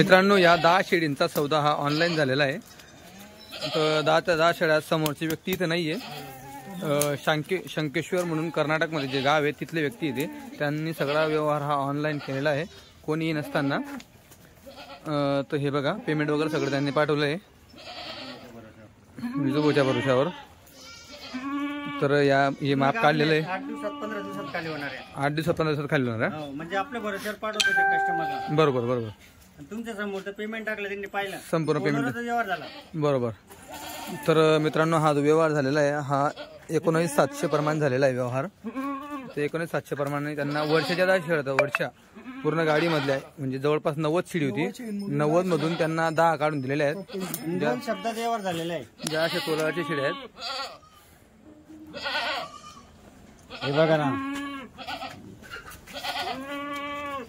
मित्रांनो, या 10 शेळींचा सौदा हा ऑनलाईन झालेला आहे। तर 10 शेळ्या समोरची व्यक्ती इथे नाहीये। शंकेश्वर म्हणून कर्नाटकमध्ये जे गाव आहे तिथले व्यक्ती इथे त्यांनी सगळा व्यवहार हा ऑनलाईन केलेला आहे कोणी नसताना। तर हे बघा पेमेंट वगैरे सगळं त्यांनी पाठवलं आहे विजोबाच्या भरोशावर। तर हे माप काढलेलं आहे 8 दिवसात 15 दिवसात खाली होणार आहे। 8 दिवसात 15 दिवसात खाली होणार आहे। म्हणजे आपल्या भरोशावर पाठवतो ते कस्टमरला। बरोबर बरोबर। तुमच्या समोर तर पेमेंट टाकलं त्यांनी पाहिलं संपूर्ण पेमेंट व्यवहार झाला। बरोबर। तर मित्रांनो, हा जो व्यवहार झालेला आहे हा 19,700 प्रमाणे झालेला आहे व्यवहार। ते 19,700 प्रमाणे त्यांना वर्षाच्या 10 शेळ्या होत्या। वर्षा पूर्ण गाडीमधल्या म्हणजे जवळपास 90 शेळी होती। 90 मधून त्यांना 10 काढून दिलेल्या आहेत। 2 शब्दात व्यवहार झालेला आहे। ज्या अशा तोलाची शेळ्या आहेत हे बघा ना,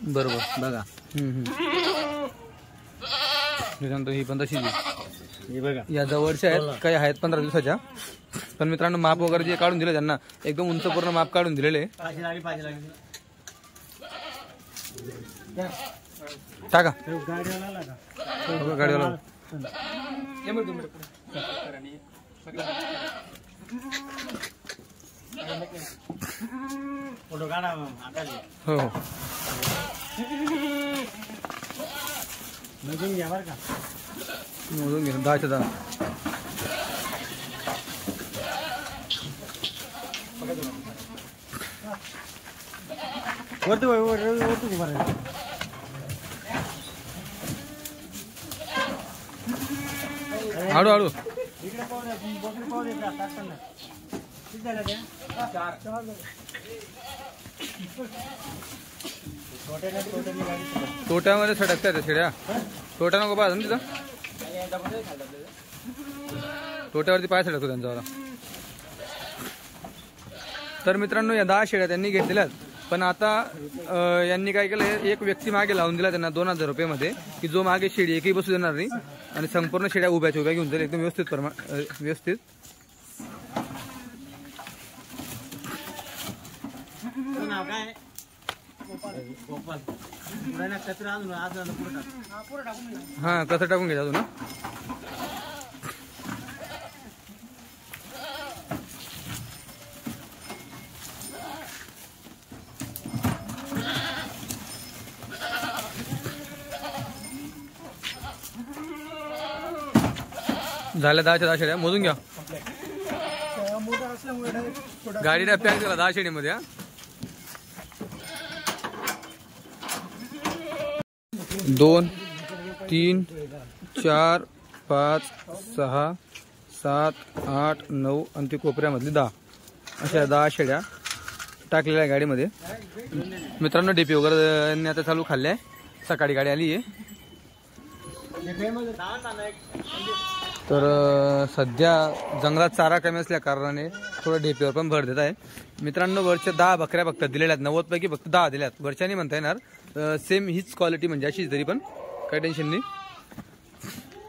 बरोबर बघा। ही पण तशीच आहे। हे बघा या जवळच्या आहेत, काही आहेत 15 दिवसाच्या। पण मित्रांनो, माप वगैरे जे काढून दिले त्यांना एकदम उंच पूर्ण माप काढून दिलेले। टाका गाडीवाला फोटो काढा। हो हो, मोजून घ्या बरं का। मोजून घे 10च्या 10। वरती वरती बरं हळू हळू। इकडे पाहू द्या, बकरी पाहू द्या टाकताना। किती झालं ते? 4 तोट्यामध्ये सडकतात त्या शेळ्या। तोट्या नको पाहिजे तिथं, तोट्यावरती पाय सडकतो त्यांच्यावाला। तर मित्रांनो, या 10 शेळ्या त्यांनी घेतलेल्या आहेत। पण आता यांनी काय केलं, एक व्यक्ती मागे लावून दिला त्यांना 2000 रुपये मध्ये, की जो मागे शेळी एकही बसू देणार नाही आणि संपूर्ण शेळ्या उभ्या घेऊन जाईल एकदम व्यवस्थित। नाव काय? गोपाल। हा, कसं टाकून घ्यायचा तू ना। झाल्या 10च्या 10 शेळ्या, मोजून घ्या। गाडीला पॅक झाला 10 शेळीमध्ये। 2 3 4 5 6 7 8 9 आणि ती कोपऱ्यामधली 10 अशा 10 शेळ्या टाकलेल्या गाडीमध्ये। मित्रांनो, डीपी वगैरे यांनी आता चालू खाल्ले आहे। सकाळी गाडी आली आहे। तर सध्या जंगलात चारा कमी असल्या कारणाने थोडं ढेपीवर पण भर देत आहे। मित्रांनो, वरच्या 10 बकऱ्या फक्त दिलेल्या आहेत। 90 पैकी फक्त 10 दिल्यात। वरच्याने म्हणता येणार सेम हीच क्वालिटी म्हणजे अशीच, तरी पण काही टेन्शन नाही।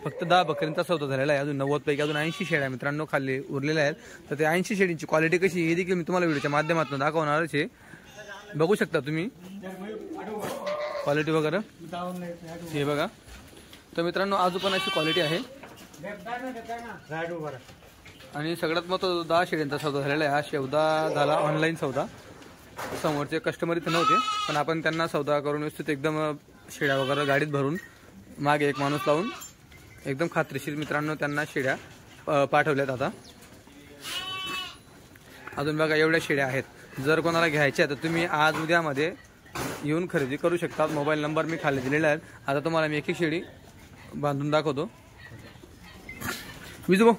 फक्त 10 बकऱ्यांचा सौदा झालेला आहे। अजून 90 पैकी अजून 80 शेळ्या मित्रांनो खाली उरलेल्या आहेत। तर त्या 80 शेळींची क्वालिटी कशी हे देखील मी तुम्हाला व्हिडिओच्या माध्यमातून दाखवणारच आहे। बघू शकता तुम्ही क्वालिटी वगैरे, हे बघा। तर मित्रांनो, अजून पण अशी क्वालिटी आहे। आणि सगळ्यात महत्त्वाचा 10 शेळ्यांचा सौदा झालेला आहे। हा सौदा झाला ऑनलाईन सौदा। समोरचे कस्टमर इथे नव्हते, पण आपण त्यांना सौदा करून व्यवस्थित एकदम शेळ्या वगैरे गाडीत भरून मागे एक माणूस लावून एकदम खात्रीशीर मित्रांनो त्यांना शेळ्या पाठवल्यात। आता अजून बघा एवढ्या शेळ्या आहेत। जर कोणाला घ्यायच्या तर तुम्ही आज उद्यामध्ये येऊन खरेदी करू शकता। मोबाईल नंबर मी खाली दिलेला आहे। आता तुम्हाला मी एक शेळी बांधून दाखवतो। विजू भाऊ,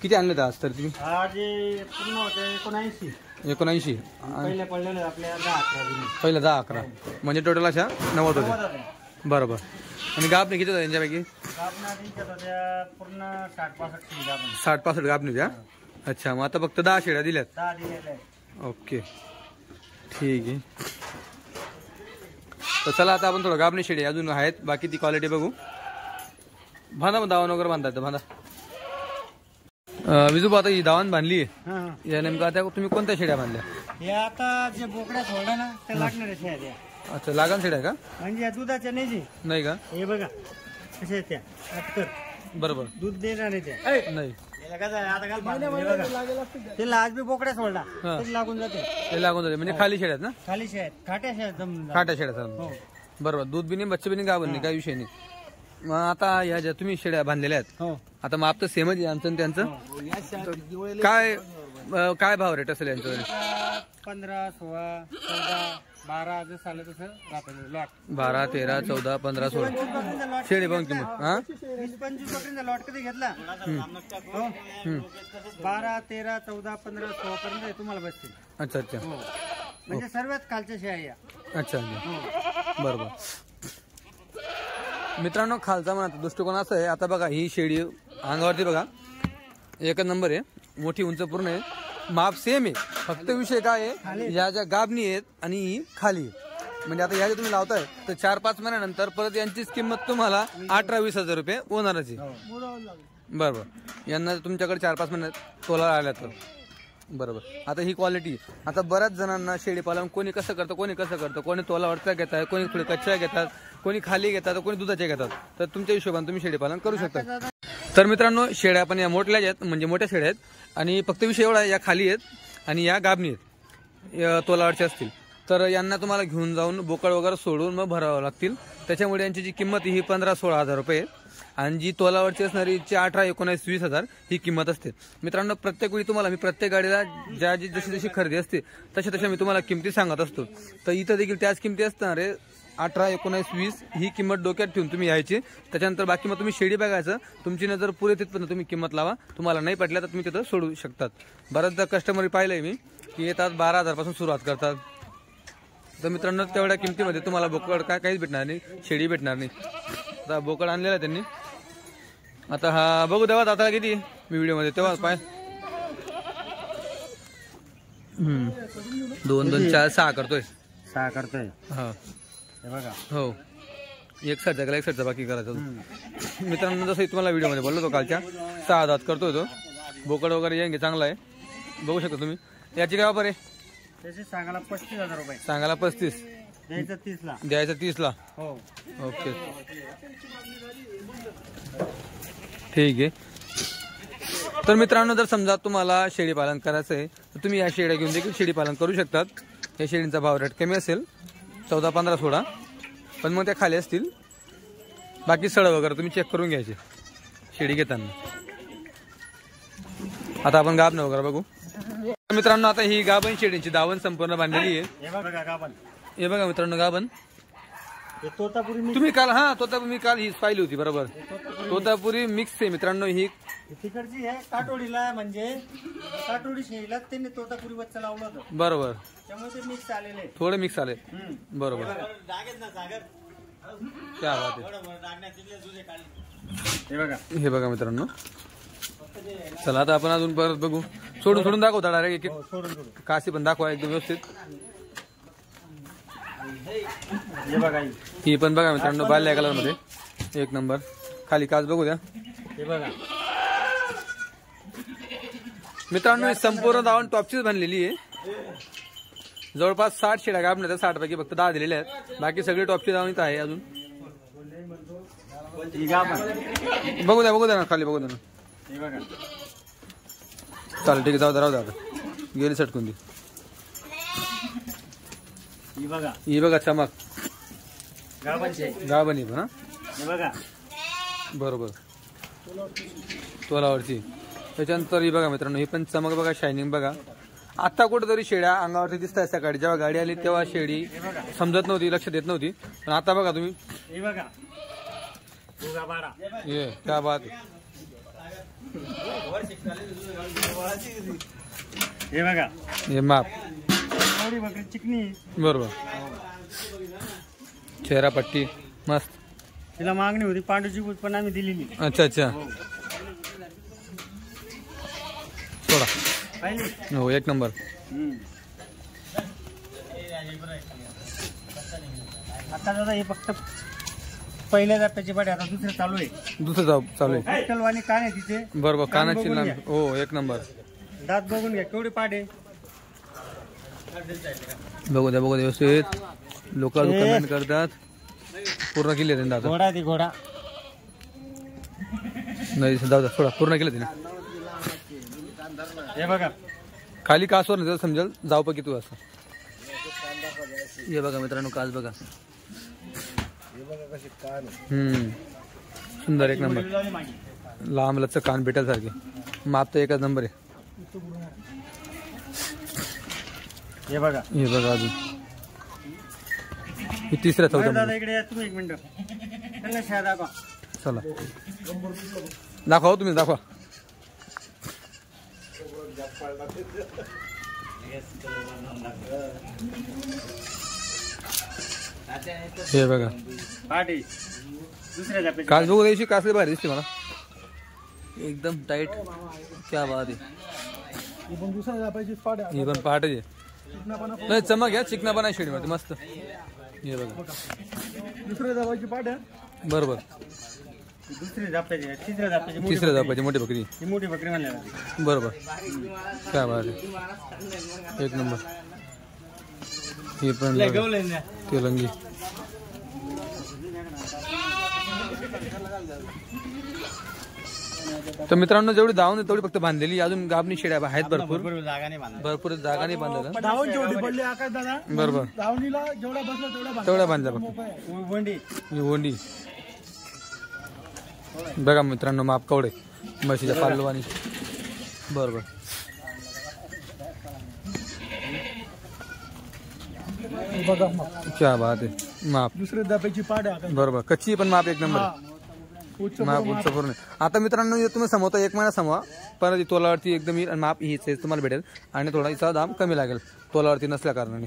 किती आणले आज तर तुम्ही? पूर्ण होते 79। 79 पहिले पडलेले आपल्या 10-11 पहिल्या 10-11 म्हणजे टोटल अशा 90 होते। बरोबर। आणि गाभणी किती होत्या त्यांच्यापैकी? पूर्ण 60-65 60-65 गाभणी द्या। अच्छा, मग आता फक्त 10 शेळ्या दिल्यात। 10 दिलेले आहेत। ओके, ठीक आहे। तर चला आता आपण थोडं गाभणी शेळी अजून आहेत, बाकी ती क्वालिटी बघू। बांधा दावण वगैरे बांधता येतं, बांधा। विजू आता ही दावण बांधली आहे, या नेमकं आता तुम्ही कोणत्या शेळ्या बांधल्या? हे आता जे बोकड्या सोडल्या ना ते लागणारे शेळ्या अच्छा लागण शेड आहे का? म्हणजे या दुधाच्या नाही जी. नाही का? हे बघा कशा आहेत त्या अत्तर बरोबर. दूध देणार नाही त्या. नाही तिला आज बी बोकड्या सोडला हा. तरी लागून जाते. ते लागून जाते म्हणजे खाली शेड आहेत ना? खाली शेत खाट्या शेत जमून जाते. खाट्या शेड आहेत. हो बरोबर. दूध बी नाही बच्चे बी नाही गाभण नाही काही विषय नाही. मग आता या ज्या तुम्ही शेड्या बांधलेल्या आहेत हो आता माप तर सेमच आहे आमचं आणि त्यांचं. काय काय भाव रेट असेल यांचं? 15, 16, 14, 12 जसं आलं तसं राहतं लॉट. 12, 13, 14, 15, 16 शेळी बघून किंमत. हा 20-25 बकरीचा लॉट कधी घेतला हो 12, 13, 14, 15, 16 पर्यंत तुम्हाला बसतील. अच्छा अच्छा. हो म्हणजे सर्वात खालच्या शेळ्या या. अच्छा हो बरोबर. मित्रांनो खालचा म्हणा दृष्टिकोन असं आहे. आता बघा ही शेळी अंगावरती बघा एकच नंबर आहे. मोठी उंच पूर्ण आहे. माप सेम आहे. फक्त विषय काय आहे या ज्या गाभणी आहेत आणि ही खाली आहे. म्हणजे आता या जे तुम्ही लावताय तर 4-5 महिन्यानंतर परत यांचीच किंमत तुम्हाला 18-20 हजार रुपये होणारच आहे. बरोबर. यांना तुमच्याकडे 4-5 महिन्यात तोला आल्या तर बरोबर. आता ही क्वालिटी. आता बऱ्याच जणांना शेळी पालन कोणी कसं करतं कोणी तोलावरच्या घेतात, कोणी थोडे कच्च्या घेतात, कोणी खाली घेतात, कोणी दुधाच्या घेतात. तर तुमच्या हिशोबाने तुम्ही शेळी पालन करू शकता. तर मित्रांनो शेळ्या पण या मोठल्या आहेत म्हणजे मोठ्या शेळ्या आहेत आणि फक्त विषय एवढा आहे या खाली आहेत आणि या गाभणी आहेत या तोलावरच्या असतील. तर यांना तुम्हाला घेऊन जाऊन बोकड वगैरे सोडून मग भरावं लागतील. त्याच्यामुळे यांची जी किंमत ही 15-16 हजार रुपये आहे आणि जी तोलावरची असणारी 18, 19, 20 हजार ही किंमत असते. मित्रांनो प्रत्येक वेळी तुम्हाला मी प्रत्येक गाडीला जशी खरेदी असते तशा मी तुम्हाला किमती सांगत असतो. तर इथं देखील त्याच किमती असणार आहे. 18, 19, 20 ही किंमत डोक्यात ठेवून तुम्ही यायची. त्याच्यानंतर बाकी मग तुम्ही शेळी बघायचं. तुमची नजर पुरे तिथपर्यंत तुम्ही किंमत लावा. तुम्हाला नाही पटल्या तर तुम्ही तिथं सोडू शकतात. बऱ्याचदा कस्टमर पाहिलंय मी की येतात 12,000 पासून सुरुवात करतात. तर मित्रांनो तेवढ्या किमतीमध्ये तुम्हाला बोकड काहीच भेटणार नाही, शेळी भेटणार नाही. आता बोकड आणलेला त्यांनी. आता हा बघू तेव्हा आता किती मी व्हिडिओ मध्ये तेव्हा पाय 2, 2, 4, 6 करतोय. 6 करतोय. हा हे बघा हो एक साईडचा गेला एक साईडचा बाकी करायचा. मित्रांनो जसं तुम्हाला व्हिडिओ मध्ये बोललो तो कालच्या 6 दात करतोय तो. बोकड वगैरे येंगे चांगला आहे बघू शकता तुम्ही. याची काय वापर आहे? त्याचे सांगायला 35,000 रुपये. सांगायला 35 द्यायचं 30 ला. द्यायचं 30 ला. हो ओके ठीक आहे. तर मित्रांनो जर समजा तुम्हाला शेळी पालन करायचं आहे तर तुम्ही या शेळ्या घेऊन देखील शेळी पालन करू शकतात. या शेळींचा भाव रेट कमी असेल 14, 15, 16 पण मग त्या खाली असतील. बाकी सळ वगैरे तुम्ही चेक करून घ्यायचे शेळी घेताना. आता आपण गाभण वगैरे बघू. मित्रांनो आता ही गाभण शेळींची दावण संपूर्ण बांधलेली आहे. हे बघा मित्रांनो गाभण. तुम्ही काल मी काल ही पाहिली होती बरोबर. तोतापुरी मिक्स आहे मित्रांनो ही. तिकडची आहे काटोडीला म्हणजे काटोडी शेळीला त्यांनी तोतापुरी बच्चा लावला होता बरोबर. त्यामुळे ते मिक्स आलेले थोडे मिक्स आले बरोबर. क्या बात आहे. हे बघा मित्रांनो. चला आता आपण अजून परत बघू. सोडून दाखवता डायरेक्ट काशी पण दाखवा एकदम व्यवस्थित. ही पण बघा मित्रांनो बाल्या कलर मध्ये एक नंबर. खाली काच बघू द्या. हे बघा मित्रांनो संपूर्ण दावण टॉपचीच बनलेली आहे. जवळपास 60 शेळ्या गाभण्यात 60 पैकी फक्त 10 दिलेल्या आहेत. बाकी सगळी टॉपची दावणीच आहे अजून. बघू द्या ना खाली बघू द्या ना. चालेल ठीक आहे जाऊ द्या आता गेली सटकून ती. ही बघा चमक गाभणी पण हा बरोबर तोलावरची. त्याच्यानंतर ही बघा मित्रांनो ही पण चमक बघा शायनिंग बघा. आता कुठेतरी शेळ्या अंगावरती दिसतात. सकाळी जेव्हा गाडी आली तेव्हा शेळी समजत नव्हती लक्षात येत नव्हती पण आता बघा तुम्ही. ये क्या बात. हे बघा हे माप चिकनी बरोबर. चेहरा पट्टी मस्त. तिला मागणी होती पांडूची पण आम्ही दिलेली. अच्छा सोडा हो एक नंबर. आता दादा हे फक्त पहिल्या जाप्याची पाडी आता दुसरं चालू आहे. चालू आहे. कलवानी कान आहे तिचे बरोबर कानाची हो एक नंबर. दात बघून घ्या केवढी पाडे. बघू द्या व्यवस्थित. लोक कमेंट करतात. पूर्ण केली त्यांनी दादा. घोडा ती घोडा नाही दादा थोडा पूर्ण केलं तिने. हे बघा खाली कासवर नाही समजेल जाऊ पण किती असं. हे बघा मित्रांनो कास बघा. सुंदर एक नंबर. लांब लचक कान भेटेल सारखे. माप तर एकच नंबर आहे. हे बघा अजून ही तिसऱ्या चौथ्या. दादा इकडे या तुम्ही 1 मिनिट. त्यांना शाळा दाखवा. चला दाखवा तुम्ही दाखवा. हे बघा पाठी दुसऱ्या जापेची. कास बघू द्यायची. कासले भारी दिसते मला एकदम टाईट. क्या बात आहे. ही पण पहाटे नाही चमक घ्या. चिकना पण आहे शेडीमध्ये मस्त. हे बघा दुसऱ्या जापाची पाठ आहे. बरोबर. दुसरी जापाची तिसऱ्या जापाची तिसऱ्या जापाची मोठी बकरी. ही मोठी बकरी म्हणल्या. बरोबर काय बात आहे. एक नंबर. हे पण तेलंगी. तर मित्रांनो जेवढी दावण तेवढी फक्त बांधलेली. अजून गाबणी शेड्या आहेत भरपूर भरपूर जागा नाही बांधलेलं. बरोबर तेवढ्या बांधल्या फक्त. वंडी बघा मित्रांनो माप कवडे म्हशीच्या पाल्लू आणि बरोबर. क्या बात आहे. माप दुसऱ्या जापेची पाठ आहे. बरोबर कच्ची पण माप एक नंबर. माप उंच पूर्ण. आता मित्रांनो तुम्ही समोता 1 महिना समवा परत तोलावरती एकदम माप हीच तुम्हाला भेटेल. आणि थोडा हिचा दाम कमी लागेल तोलावरती नसल्या कारणाने.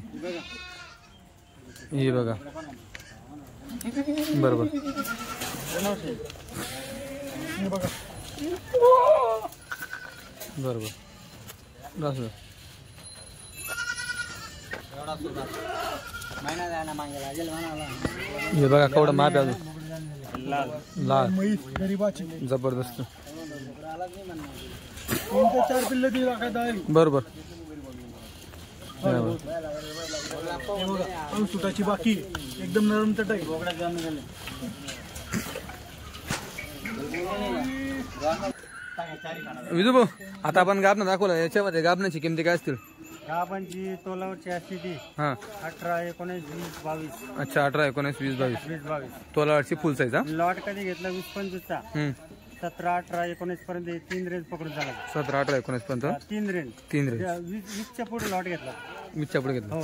हे बघा बरोबर. बरोबर हे बघा केवढा माप आहे. अजून लाल जबरदस्त. बरोबर सुटाची बाकी एकदम नरम चटाई. विजू भाऊ आता आपण गाबना दाखवलं. याच्यामध्ये गाबण्याची किमती काय असतील. गाबांची तोलावरची असते ती 18, 19, 20, 22. अच्छा 18, 19, 20, 22 तोलावरची फुल साईज. लॉट कधी घेतला 20-25 चा 17, 18, 19 पर्यंत 3 रेंज पकडून झाला. 17, 18, 19 पर्यंत 3 रेंज 20च्या पुढे लॉट घेतला. 20च्या पुढे घेतला. हो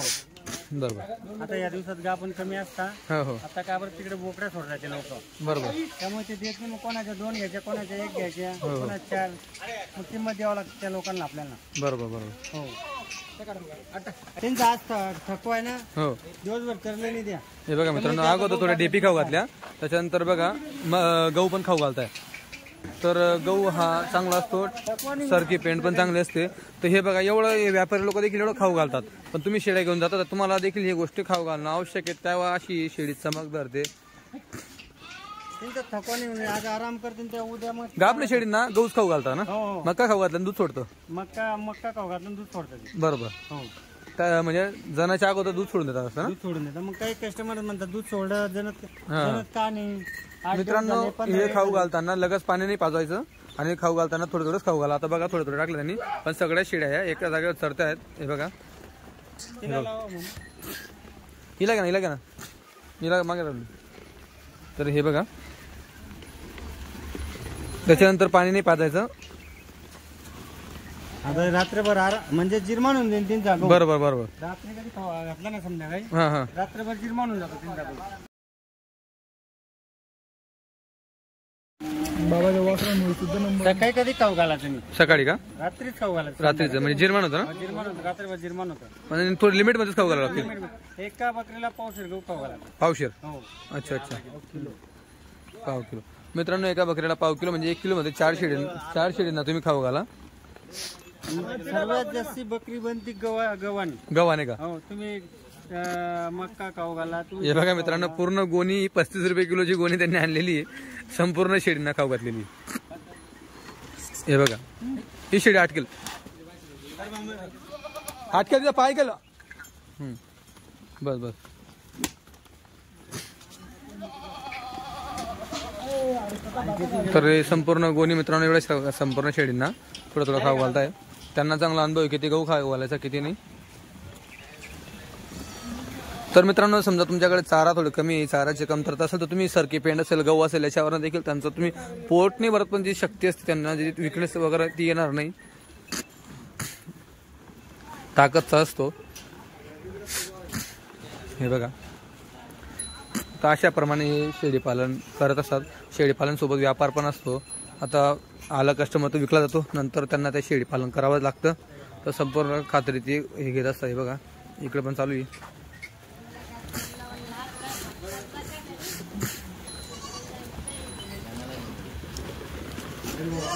बरोबर. आता या दिवसात गाभण कमी असता. हो आता का बरं तिकडे बोकड्या सोडायचे लोक. बरोबर. त्यामुळे ते देत नाही. मग कोणाच्या 2 घ्यायच्या, कोणाच्या 1 घ्यायच्या, कोणाच्या 4. मग किंमत द्यावं लागते त्या लोकांना आपल्याला. बरोबर हो त्यांचा आज थकवा आहे ना. हो दिवसभर चरले नाही द्या. हे बघा मित्रांनो अगोदर थोड्या डेपी खाऊ घातल्या. त्याच्यानंतर बघा गहू पण खाऊ घालताय. तर गहू हा चांगला असतो. सरकी पेंट पण चांगली असते. तर हे बघा एवढं व्यापारी लोक देखील एवढं खाऊ घालतात. पण तुम्ही शेळ्या घेऊन जाता तर तुम्हाला देखील ही गोष्टी खाऊ घालणं आवश्यक आहे. तेव्हा अशी शेळी चमक धरते. थकवा नाही. आज आराम करते त्या उद्या मग गाबल्या शेळींना गहूच खाऊ घालता ना. मका खाऊ घातलं दूध सोडतं. मक्का खाऊ घातलं दूध सोडतं. बरोबर. म्हणजे जनाच्या अगोदर दूध सोडून देतात असं. दूध सोडून देतात. मग काही कस्टमर म्हणतात दूध सोडलं जनत का नाही. मित्रांनो हे खाऊ घालताना लगेच पाणी नाही पाजवायचं. आणि खाऊ घालताना थोडं थोडंच खाऊ घाला. आता बघा थोडं थोडं टाकलं त्यांनी. पण सगळ्या शेळ्या आहे एका जागेवर चरत आहेत. हे बघा हिला घ्या ना हिला मागे. तर हे बघा त्याच्यानंतर पाणी नाही पाजायचं. आता रात्रभर म्हणजे जिरमान होऊन जाईल तीन जागा. बरोबर बरोबर. रात्री कधी घातला ना संध्याकाळी हा रात्रभर जिरमान होऊन जातो 3 जागा. सकाळी कधी खाऊ घाला तुम्ही. सकाळी का रात्रीच खाऊ घाला. रात्रीचं म्हणजे जिरमान होतं ना. जिरमान होतं रात्रभर जिरमान होतं. म्हणजे थोडं लिमिट मध्येच खाऊ घालावं लागतील. एका बकरीला पावशेर गहू खाऊ घाला. पावशेर. हो अच्छा पाव किलो. मित्रांनो एका बकरीला पाव किलो म्हणजे 1 किलो मध्ये 4 शेळींना तुम्ही खाऊ घाला. सर्वात जास्त बकरी बनती गव्हाने का. हो तुम्ही मक्का खाऊ घाला. हे बघा मित्रांनो पूर्ण गोणी 35 रुपये किलोची गोणी त्यांनी आणलेली आहे. संपूर्ण शेळींना खाऊ घातलेली. हे बघा ही शेळी 8 किलो 8 किलो पाय केलं बस बस. तर हे संपूर्ण गोणी मित्रांनो एवढ्या संपूर्ण शेळींना थोडं थोडं खाऊ घालताय. त्यांना चांगला अनुभव आहे किती गहू खाऊ घालायचा किती नाही. तर मित्रांनो समजा तुमच्याकडे चारा थोडी कमी आहे, चाराची कमतरता असेल तर तुम्ही सरकी पेंड असेल गहू असेल याच्यावर देखील त्यांचं तुम्ही पोट नाही भरत पण जी शक्ती असते त्यांना जी विकनेस वगैरे ती येणार नाही, ताकदचा असतो. हे बघा तर अशाप्रमाणे हे शेळीपालन करत असतात. शेळीपालन सोबत व्यापार पण असतो. आता आला कस्टमर तो विकला जातो, नंतर त्यांना ते शेळीपालन करावं लागतं. तर संपूर्ण खात्री ते हे घेत असतात. हे बघा इकडे पण चालू आहे.